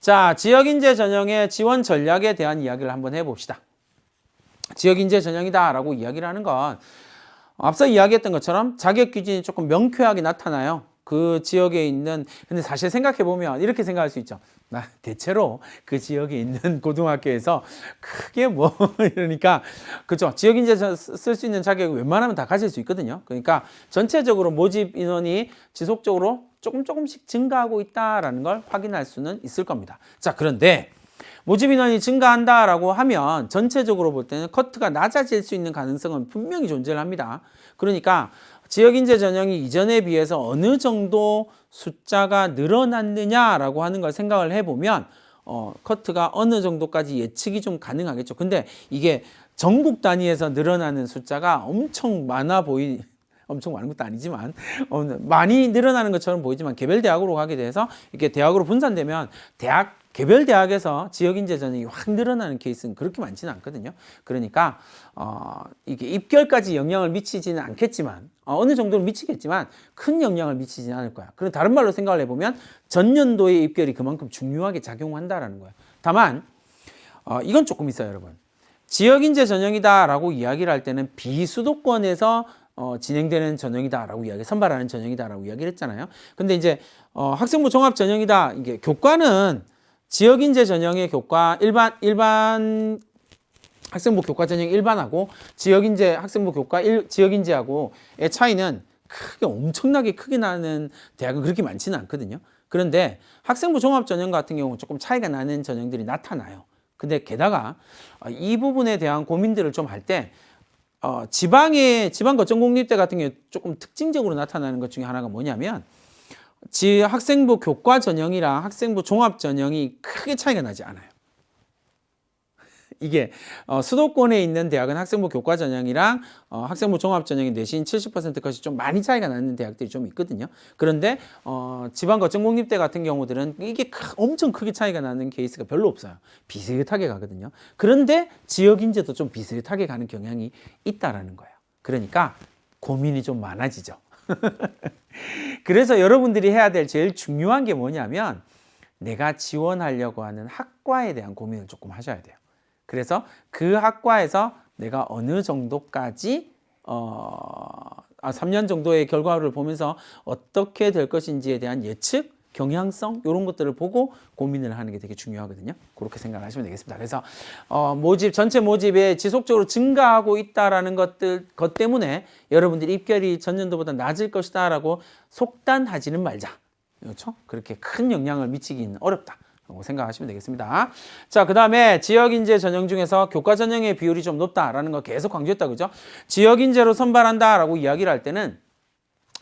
자, 지역인재 전형의 지원 전략에 대한 이야기를 한번 해봅시다. 지역인재 전형이다라고 이야기를 하는 건 앞서 이야기했던 것처럼 자격 기준이 조금 명쾌하게 나타나요. 그 지역에 있는, 근데 사실 생각해보면 이렇게 생각할 수 있죠. 나 대체로 그 지역에 있는 고등학교에서 크게 뭐 이러니까 그죠. 지역인재 쓸 수 있는 자격이 웬만하면 다 가질 수 있거든요. 그러니까 전체적으로 모집 인원이 지속적으로 조금씩 증가하고 있다라는 걸 확인할 수는 있을 겁니다. 자, 그런데 모집 인원이 증가한다라고 하면 전체적으로 볼 때는 커트가 낮아질 수 있는 가능성은 분명히 존재를 합니다. 그러니까 지역인재 전형이 이전에 비해서 어느 정도 숫자가 늘어났느냐라고 하는 걸 생각을 해보면 커트가 어느 정도까지 예측이 좀 가능하겠죠. 근데 이게 전국 단위에서 늘어나는 숫자가 엄청 많은 것도 아니지만 많이 늘어나는 것처럼 보이지만 개별 대학으로 가게 돼서 이렇게 대학으로 분산되면 개별 대학에서 지역인재 전형이 확 늘어나는 케이스는 그렇게 많지는 않거든요. 그러니까 이게 입결까지 영향을 미치지는 않겠지만 어느 정도는 미치겠지만 큰 영향을 미치지는 않을 거야. 그럼 다른 말로 생각을 해보면 전년도의 입결이 그만큼 중요하게 작용한다라는 거예요. 다만 이건 조금 있어요, 여러분. 지역인재 전형이다라고 이야기를 할 때는 비수도권에서 진행되는 전형이다라고 선발하는 전형이다라고 이야기를 했잖아요. 근데 이제 학생부 종합 전형이다. 이게 교과는 지역인재 전형의 교과 일반 학생부 교과 전형 일반하고 지역인재 학생부 교과 지역인재하고의 차이는 엄청나게 크게 나는 대학은 그렇게 많지는 않거든요. 그런데 학생부 종합 전형 같은 경우는 조금 차이가 나는 전형들이 나타나요. 근데 게다가 이 부분에 대한 고민들을 좀 할 때 지방거점공립대 같은 경우 조금 특징적으로 나타나는 것 중에 하나가 뭐냐면 학생부 교과 전형이랑 학생부 종합 전형이 크게 차이가 나지 않아요. 이게 수도권에 있는 대학은 학생부 교과 전형이랑 학생부 종합 전형이 내신 70%까지 좀 많이 차이가 나는 대학들이 좀 있거든요. 그런데 지방거점공립대 같은 경우들은 이게 엄청 크게 차이가 나는 케이스가 별로 없어요. 비슷하게 가거든요. 그런데 지역인재도 좀 비슷하게 가는 경향이 있다라는 거예요. 그러니까 고민이 좀 많아지죠. 그래서 여러분들이 해야 될 제일 중요한 게 뭐냐면 내가 지원하려고 하는 학과에 대한 고민을 조금 하셔야 돼요. 그래서 그 학과에서 내가 어느 정도까지 3년 정도의 결과를 보면서 어떻게 될 것인지에 대한 예측, 경향성 이런 것들을 보고 고민을 하는 게 되게 중요하거든요. 그렇게 생각하시면 되겠습니다. 그래서 전체 모집에 지속적으로 증가하고 있다라는 것 때문에 여러분들이 입결이 전년도보다 낮을 것이다라고 속단하지는 말자. 그렇죠? 그렇게 큰 영향을 미치기는 어렵다. 생각하시면 되겠습니다. 자, 그 다음에 지역인재 전형 중에서 교과 전형의 비율이 좀 높다라는 거 계속 강조했다, 그죠? 지역인재로 선발한다라고 이야기를 할 때는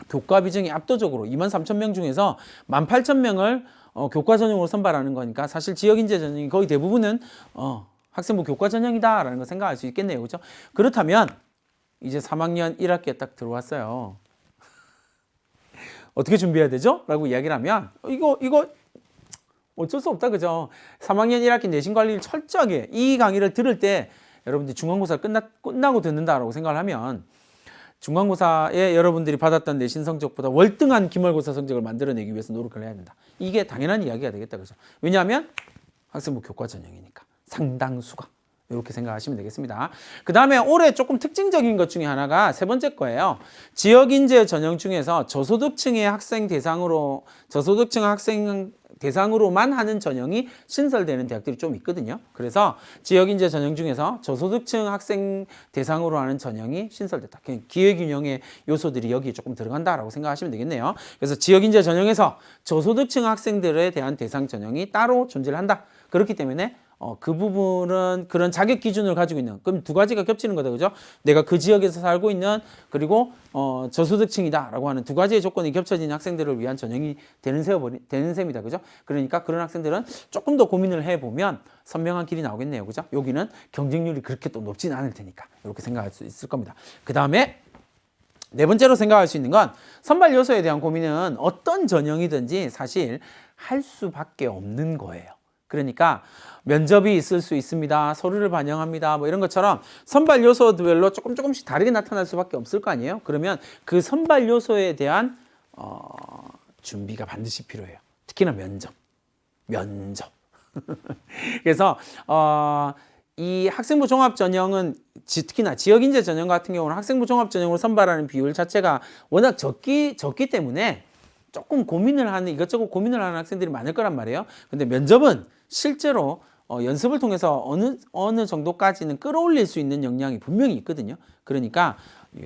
교과 비중이 압도적으로 23,000명 중에서 18,000명을 교과 전형으로 선발하는 거니까 사실 지역인재 전형이 거의 대부분은 학생부 교과 전형이다라는 거 생각할 수 있겠네요, 그죠? 그렇다면 이제 3학년 1학기에 딱 들어왔어요. 어떻게 준비해야 되죠? 라고 이야기를 하면 이거 어쩔 수 없다, 그죠? 3학년 1학기 내신 관리를 철저하게 이 강의를 들을 때 여러분들이 중간고사를 끝나고 듣는다라고 생각을 하면 중간고사에 여러분들이 받았던 내신 성적보다 월등한 기말고사 성적을 만들어내기 위해서 노력을 해야 된다. 이게 당연한 이야기가 되겠다, 그죠? 왜냐하면 학생부 교과 전형이니까 상당수가. 이렇게 생각하시면 되겠습니다. 그 다음에 올해 조금 특징적인 것 중에 하나가 세 번째 거예요. 지역인재 전형 중에서 저소득층의 학생 대상으로만 하는 전형이 신설되는 대학들이 좀 있거든요. 그래서 지역인재 전형 중에서 저소득층 학생 대상으로 하는 전형이 신설됐다. 기회균형의 요소들이 여기에 조금 들어간다라고 생각하시면 되겠네요. 그래서 지역인재 전형에서 저소득층 학생들에 대한 대상 전형이 따로 존재를 한다. 그렇기 때문에 그 부분은 그런 자격 기준을 가지고 있는, 그럼 두 가지가 겹치는 거다, 그죠? 내가 그 지역에서 살고 있는, 그리고 저소득층이다라고 하는 두 가지의 조건이 겹쳐진 학생들을 위한 전형이 되는 셈이다, 그죠? 그러니까 그런 학생들은 조금 더 고민을 해보면 선명한 길이 나오겠네요, 그죠? 여기는 경쟁률이 그렇게 또 높진 않을 테니까 이렇게 생각할 수 있을 겁니다. 그 다음에 네 번째로 생각할 수 있는 건 선발 요소에 대한 고민은 어떤 전형이든지 사실 할 수밖에 없는 거예요. 그러니까 면접이 있을 수 있습니다. 서류를 반영합니다. 뭐 이런 것처럼 선발 요소별로 조금씩 다르게 나타날 수밖에 없을 거 아니에요. 그러면 그 선발 요소에 대한 준비가 반드시 필요해요. 특히나 면접. 그래서 이 학생부 종합 전형은 특히나 지역인재 전형 같은 경우는 학생부 종합 전형으로 선발하는 비율 자체가 워낙 적기 때문에 조금 이것저것 고민을 하는 학생들이 많을 거란 말이에요. 근데 면접은 실제로 연습을 통해서 어느 정도까지는 끌어올릴 수 있는 역량이 분명히 있거든요. 그러니까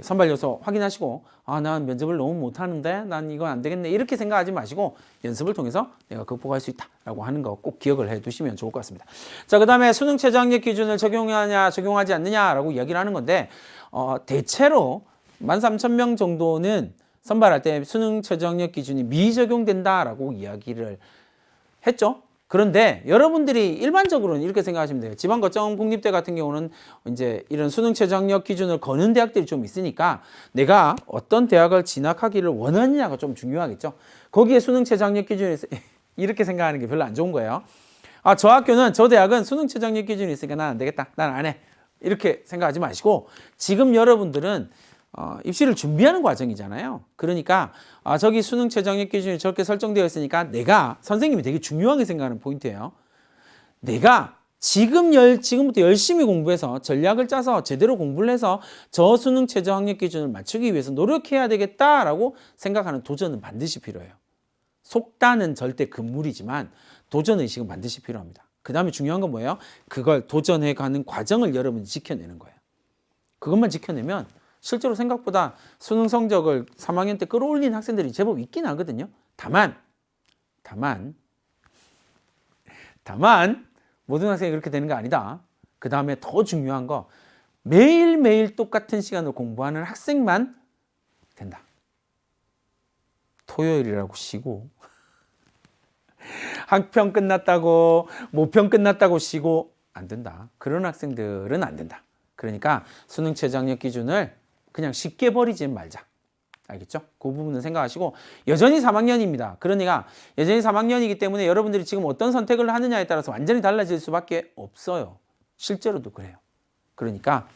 선발 요소 확인하시고 난 면접을 너무 못하는데 난 이건 안 되겠네 이렇게 생각하지 마시고 연습을 통해서 내가 극복할 수 있다라고 하는 거 꼭 기억을 해 두시면 좋을 것 같습니다. 자, 그다음에 수능 최저학력 기준을 적용하냐 적용하지 않느냐라고 이야기를 하는 건데 대체로 13,000명 정도는 선발할 때 수능 최저학력 기준이 미적용된다라고 이야기를 했죠. 그런데 여러분들이 일반적으로는 이렇게 생각하시면 돼요. 지방거점 국립대 같은 경우는 이제 이런 수능 최저학력 기준을 거는 대학들이 좀 있으니까 내가 어떤 대학을 진학하기를 원하느냐가 좀 중요하겠죠. 거기에 수능 최저학력 기준이 이렇게 생각하는 게 별로 안 좋은 거예요. 저 대학은 수능 최저학력 기준이 있으니까 난 안 되겠다. 난 안 해. 이렇게 생각하지 마시고 지금 여러분들은 입시를 준비하는 과정이잖아요. 그러니까 저기 수능 최저학력 기준이 저렇게 설정되어 있으니까 선생님이 되게 중요하게 생각하는 포인트예요. 내가 지금부터 열심히 공부해서 전략을 짜서 제대로 공부를 해서 저 수능 최저학력 기준을 맞추기 위해서 노력해야 되겠다라고 생각하는 도전은 반드시 필요해요. 속단은 절대 금물이지만 도전의식은 반드시 필요합니다. 그 다음에 중요한 건 뭐예요? 그걸 도전해가는 과정을 여러분이 지켜내는 거예요. 그것만 지켜내면 실제로 생각보다 수능 성적을 3학년 때 끌어올린 학생들이 제법 있긴 하거든요. 다만 모든 학생이 그렇게 되는 거 아니다. 그 다음에 더 중요한 거 매일매일 똑같은 시간을 공부하는 학생만 된다. 토요일이라고 쉬고 학평 끝났다고 모평 끝났다고 쉬고 안 된다. 그런 학생들은 안 된다. 그러니까 수능 최저학력 기준을 그냥 쉽게 버리지 말자. 알겠죠? 그 부분은 생각하시고 여전히 3학년입니다. 그러니까 여전히 3학년이기 때문에 여러분들이 지금 어떤 선택을 하느냐에 따라서 완전히 달라질 수밖에 없어요. 실제로도 그래요. 그러니까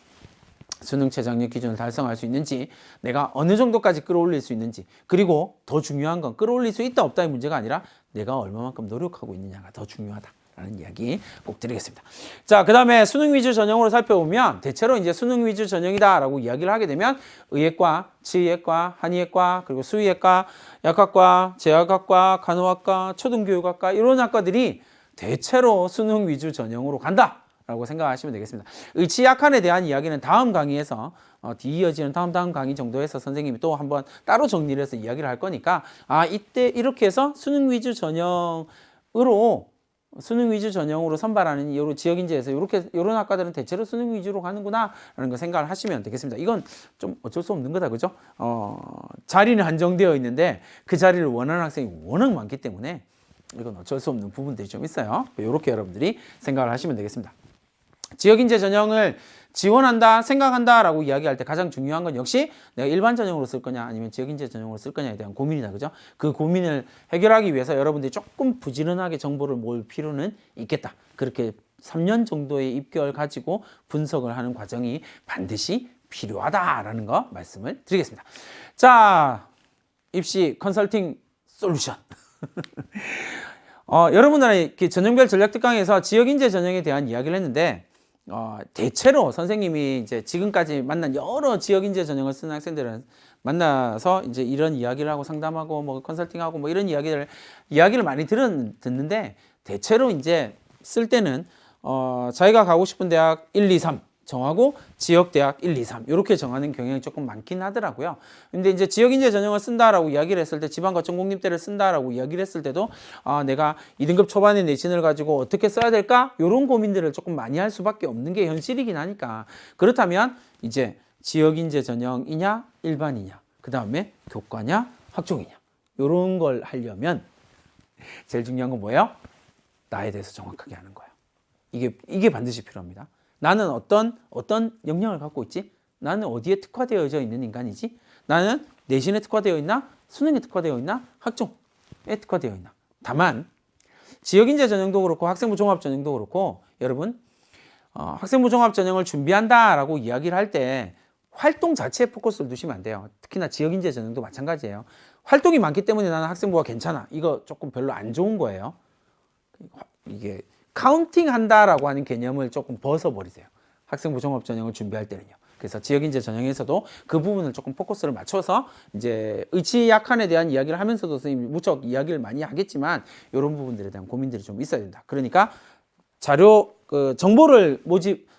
수능 최저학력 기준을 달성할 수 있는지 내가 어느 정도까지 끌어올릴 수 있는지 그리고 더 중요한 건 끌어올릴 수 있다 없다의 문제가 아니라 내가 얼마만큼 노력하고 있느냐가 더 중요하다. 라는 이야기 꼭 드리겠습니다. 자, 그 다음에 수능 위주 전형으로 살펴보면 대체로 이제 수능 위주 전형이다 라고 이야기를 하게 되면 의예과, 치의예과, 한의예과, 그리고 수의예과, 약학과, 제약학과, 간호학과, 초등교육학과 이런 학과들이 대체로 수능 위주 전형으로 간다 라고 생각하시면 되겠습니다. 의치약한에 대한 이야기는 다음 강의에서 이어지는 다음 강의 정도에서 선생님이 또 한번 따로 정리를 해서 이야기를 할 거니까 이때 이렇게 해서 수능 위주 전형으로 선발하는 여러 지역인재에서 이런 학과들은 대체로 수능 위주로 가는구나라는 거 생각을 하시면 되겠습니다. 이건 좀 어쩔 수 없는 거다, 그죠? 자리는 한정되어 있는데 그 자리를 원하는 학생이 워낙 많기 때문에 이건 어쩔 수 없는 부분들이 좀 있어요. 이렇게 여러분들이 생각을 하시면 되겠습니다. 지역인재 전형을 지원한다, 생각한다 라고 이야기할 때 가장 중요한 건 역시 내가 일반 전형으로 쓸 거냐 아니면 지역인재 전형으로 쓸 거냐에 대한 고민이다, 그죠? 그 고민을 해결하기 위해서 여러분들이 조금 부지런하게 정보를 모을 필요는 있겠다. 그렇게 3년 정도의 입결 가지고 분석을 하는 과정이 반드시 필요하다라는 거 말씀을 드리겠습니다. 자, 입시 컨설팅 솔루션. 여러분들의 전형별 전략 특강에서 지역인재 전형에 대한 이야기를 했는데 대체로 선생님이 이제 지금까지 만난 여러 지역인재 전형을 쓰는 학생들은 만나서 이제 이런 이야기를 하고 상담하고 뭐 컨설팅하고 뭐 이런 이야기를 많이 듣는데 대체로 이제 쓸 때는 자기가 가고 싶은 대학 1, 2, 3 정하고 지역대학 1, 2, 3 이렇게 정하는 경향이 조금 많긴 하더라고요. 근데 이제 지역인재 전형을 쓴다라고 이야기를 했을 때 지방거점공립대를 쓴다라고 이야기를 했을 때도 내가 2등급 초반의 내신을 가지고 어떻게 써야 될까? 이런 고민들을 조금 많이 할 수밖에 없는 게 현실이긴 하니까 그렇다면 이제 지역인재 전형이냐 일반이냐 그 다음에 교과냐 학종이냐 이런 걸 하려면 제일 중요한 건 뭐예요? 나에 대해서 정확하게 아는 거예요. 이게 반드시 필요합니다. 나는 어떤 역량을 갖고 있지? 나는 어디에 특화되어져 있는 인간이지? 나는 내신에 특화되어 있나? 수능에 특화되어 있나? 학종에 특화되어 있나? 다만 지역인재 전형도 그렇고 학생부 종합 전형도 그렇고 여러분 학생부 종합 전형을 준비한다라고 이야기를 할 때 활동 자체에 포커스를 두시면 안 돼요. 특히나 지역인재 전형도 마찬가지예요. 활동이 많기 때문에 나는 학생부가 괜찮아. 이거 조금 별로 안 좋은 거예요. 이게 카운팅한다라고 하는 개념을 조금 벗어버리세요. 학생부 종합 전형을 준비할 때는요. 그래서 지역인재 전형에서도 그 부분을 조금 포커스를 맞춰서 이제 의치 약한에 대한 이야기를 하면서도 선생님이 무척 이야기를 많이 하겠지만 이런 부분들에 대한 고민들이 좀 있어야 된다. 그러니까 자료 정보를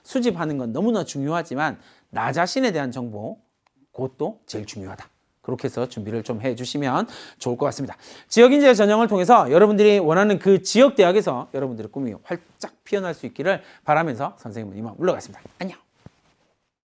수집하는 건 너무나 중요하지만 나 자신에 대한 정보 그것도 제일 중요하다. 그렇게 해서 준비를 좀 해주시면 좋을 것 같습니다. 지역인재 전형을 통해서 여러분들이 원하는 그 지역 대학에서 여러분들의 꿈이 활짝 피어날 수 있기를 바라면서 선생님은 이만 물러가겠습니다. 안녕.